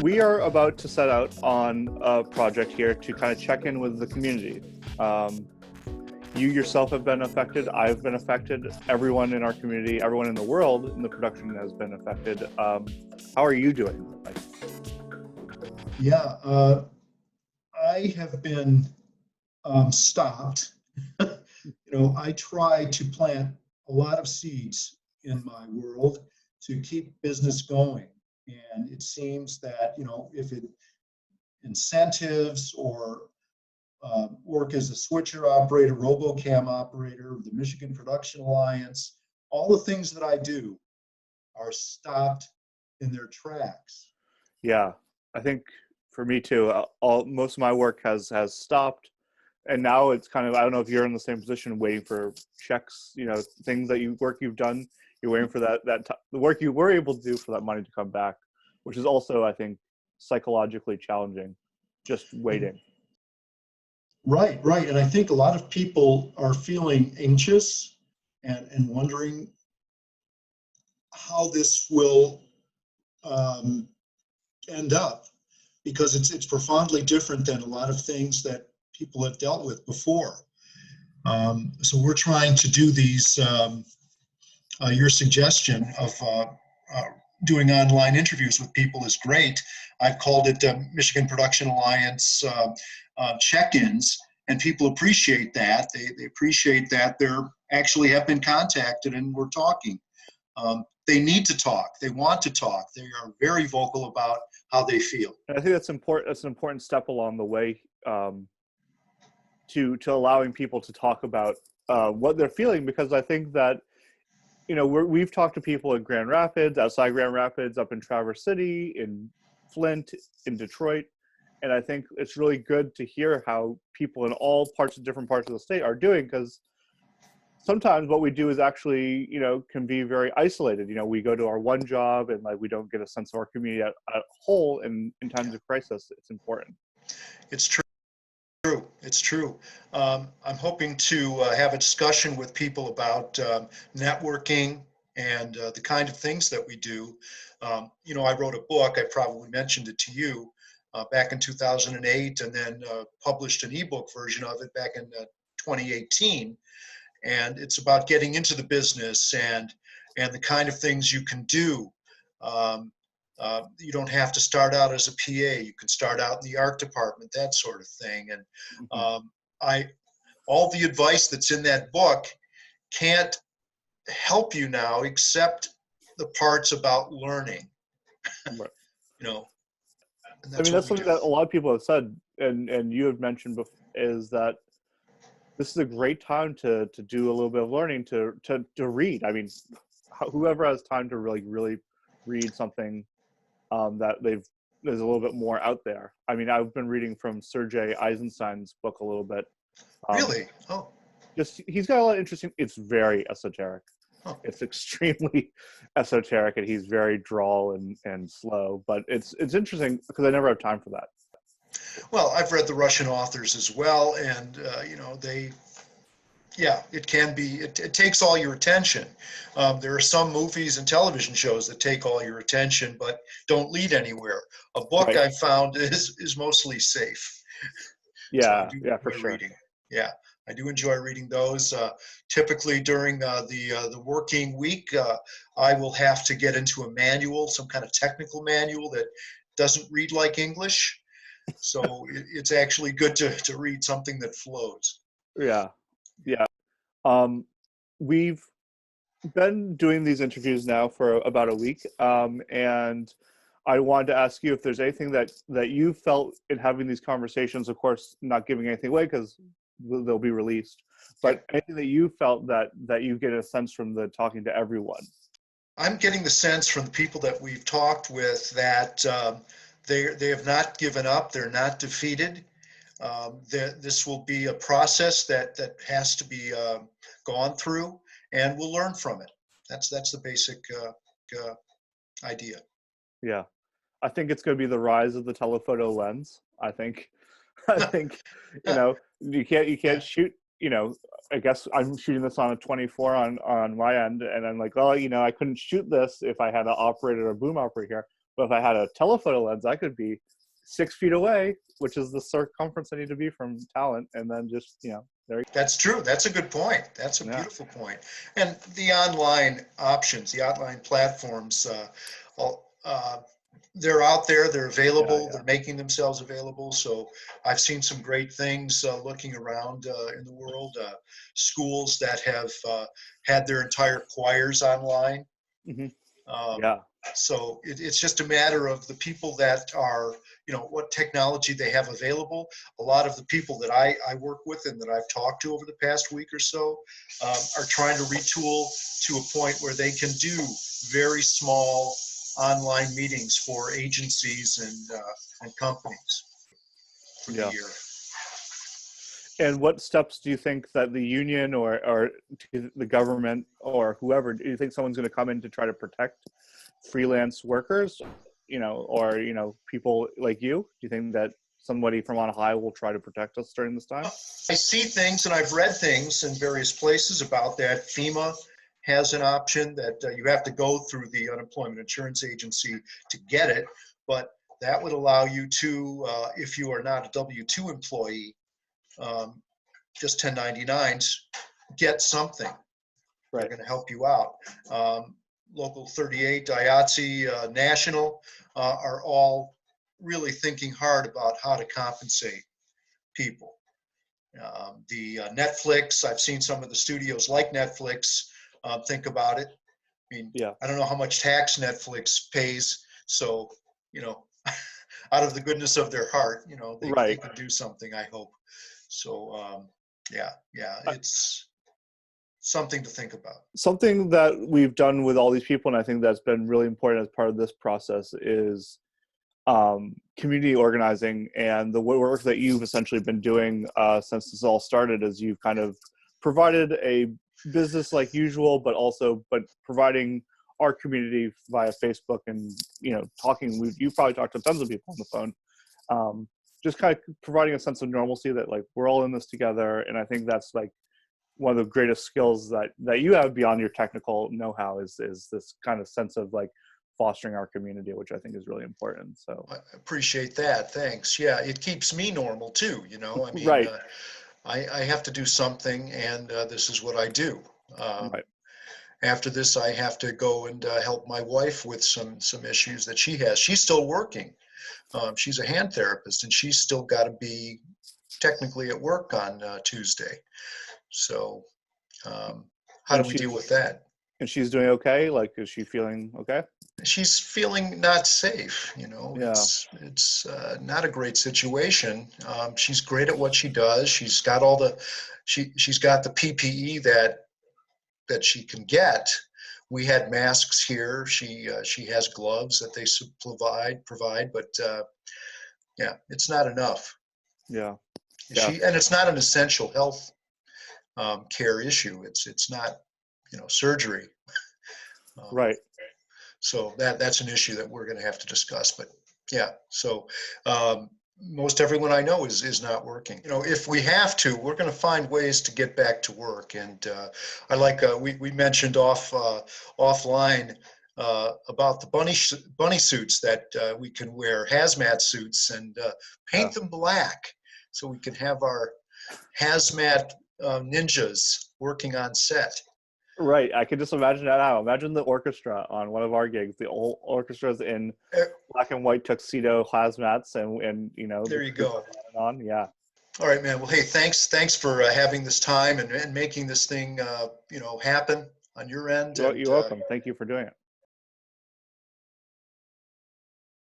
We are about to set out on a project here to kind of check in with the community. You yourself have been affected. I've been affected. Everyone in our community, everyone in the world in the production has been affected. How are you doing? Yeah, I have been stopped. I try to plant a lot of seeds in my world to keep business going. And it seems that, if it incentives or work as a switcher operator, RoboCam operator, the Michigan Production Alliance, all the things that I do are stopped in their tracks. Yeah, I think for me too. Most of my work has stopped, and now it's kind of, I don't know if you're in the same position, waiting for checks. Things that you've done. You're waiting for the work you were able to do for that money to come back, which is also, I think, psychologically challenging. Just waiting. Right, right. And I think a lot of people are feeling anxious and wondering how this will end up, because it's profoundly different than a lot of things that people have dealt with before. So we're trying to do these, your suggestion of doing online interviews with people is great. I've called it Michigan Production Alliance check-ins, and people appreciate that. They appreciate that they're actually have been contacted and we're talking. They need to talk. They want to talk. They are very vocal about how they feel. And I think that's important. That's an important step along the way, to allowing people to talk about what they're feeling, because I think that we've talked to people in Grand Rapids, outside Grand Rapids, up in Traverse City, in Flint, in Detroit, and I think it's really good to hear how people in all different parts of the state are doing, because sometimes what we do is actually, can be very isolated. We go to our one job and we don't get a sense of our community at whole. And in times of crisis, it's important. It's true. It's true. I'm hoping to have a discussion with people about networking and the kind of things that we do. I wrote a book. I probably mentioned it to you back in 2008, and then published an ebook version of it back in 2018. And it's about getting into the business and the kind of things you can do. You don't have to start out as a PA. You can start out in the art department, that sort of thing. And all the advice that's in that book can't help you now, except the parts about learning. Right. That's something that a lot of people have said, and you have mentioned before, is that this is a great time to do a little bit of learning, to read. I mean, whoever has time to really read something that there's a little bit more out there. I mean, I've been reading from Sergei Eisenstein's book a little bit. Really? Oh. He's got a lot of interesting. It's very esoteric. Oh. It's extremely esoteric, and he's very drawl and slow. But it's interesting because I never have time for that. Well, I've read the Russian authors as well, and it can be. It takes all your attention. There are some movies and television shows that take all your attention, but don't lead anywhere. A book, right, I found is mostly safe. Yeah, for sure. Reading. Yeah, I do enjoy reading those. Typically during the working week, I will have to get into a manual, some kind of technical manual that doesn't read like English. So it's actually good to read something that flows. Yeah. We've been doing these interviews now for about a week, and I wanted to ask you if there's anything that you felt in having these conversations, of course, not giving anything away because they'll be released, but anything that you felt that you get a sense from the talking to everyone. I'm getting the sense from the people that we've talked with that they have not given up. They're not defeated. This will be a process that has to be gone through, and we'll learn from it. That's the basic idea. Yeah, I think it's going to be the rise of the telephoto lens. I think you can't shoot. I guess I'm shooting this on a 24 on my end, and I'm like, I couldn't shoot this if I had an operator or a boom operator here. But if I had a telephoto lens, I could be 6 feet away, which is the circumference I need to be from talent, and then just, there. That's true. That's a good point. That's a Yeah. beautiful point. And the online options, the online platforms, they're out there, they're available, they're making themselves available. So I've seen some great things looking around in the world, schools that have had their entire choirs online. Mm-hmm. Um, Yeah. So it's just a matter of the people that are, what technology they have available. A lot of the people that I work with and that I've talked to over the past week or so are trying to retool to a point where they can do very small online meetings for agencies and companies for the Yeah. year. And what steps do you think that the union or the government or whoever, do you think someone's going to come in to try to protect freelance workers, or, people like you? Do you think that somebody from on high will try to protect us during this time? I see things and I've read things in various places about that. FEMA has an option that you have to go through the Unemployment Insurance Agency to get it, but that would allow you to, if you are not a W-2 employee, just 1099s, get something. They're going to help you out. Local 38, IATSE, National are all really thinking hard about how to compensate people. The Netflix, I've seen some of the studios like Netflix think about it. I mean, I don't know how much tax Netflix pays, so, out of the goodness of their heart, they can do something, I hope. So, it's something to think about. Something that we've done with all these people, and I think that's been really important as part of this process, is community organizing, and the work that you've essentially been doing since this all started is you've kind of provided a business like usual, but providing our community via Facebook and, talking. You probably talked to tons of people on the phone, just kind of providing a sense of normalcy that like we're all in this together. And I think that's like one of the greatest skills that you have beyond your technical know-how is this kind of sense of like fostering our community, which I think is really important. So I appreciate that. Thanks. Yeah, it keeps me normal too. I mean, right. I have to do something, and this is what I do. Right. After this, I have to go and help my wife with some issues that she has. She's still working. She's a hand therapist, and she's still got to be technically at work on Tuesday. So how do we deal with that? And she's doing okay? Like, is she feeling okay? She's feeling not safe. Yeah. It's not a great situation. She's great at what she does. She's got she's got the PPE that she can get. We had masks here. She has gloves that they provide, but yeah, it's not enough. Yeah. And it's not an essential health care issue. It's not, surgery. Right. So that's an issue that we're going to have to discuss. But yeah, so most everyone I know is not working. If we have to, we're going to find ways to get back to work. And I like we mentioned offline about the bunny suits that we can wear, hazmat suits, and paint them black so we can have our hazmat ninjas working on set. Right. I can just imagine that now. Imagine the orchestra on one of our gigs. The old orchestras in black and white tuxedo hazmats and there you go. On. Yeah. All right, man. Well, hey, thanks for having this time and making this thing happen on your end. You're welcome. Thank you for doing it.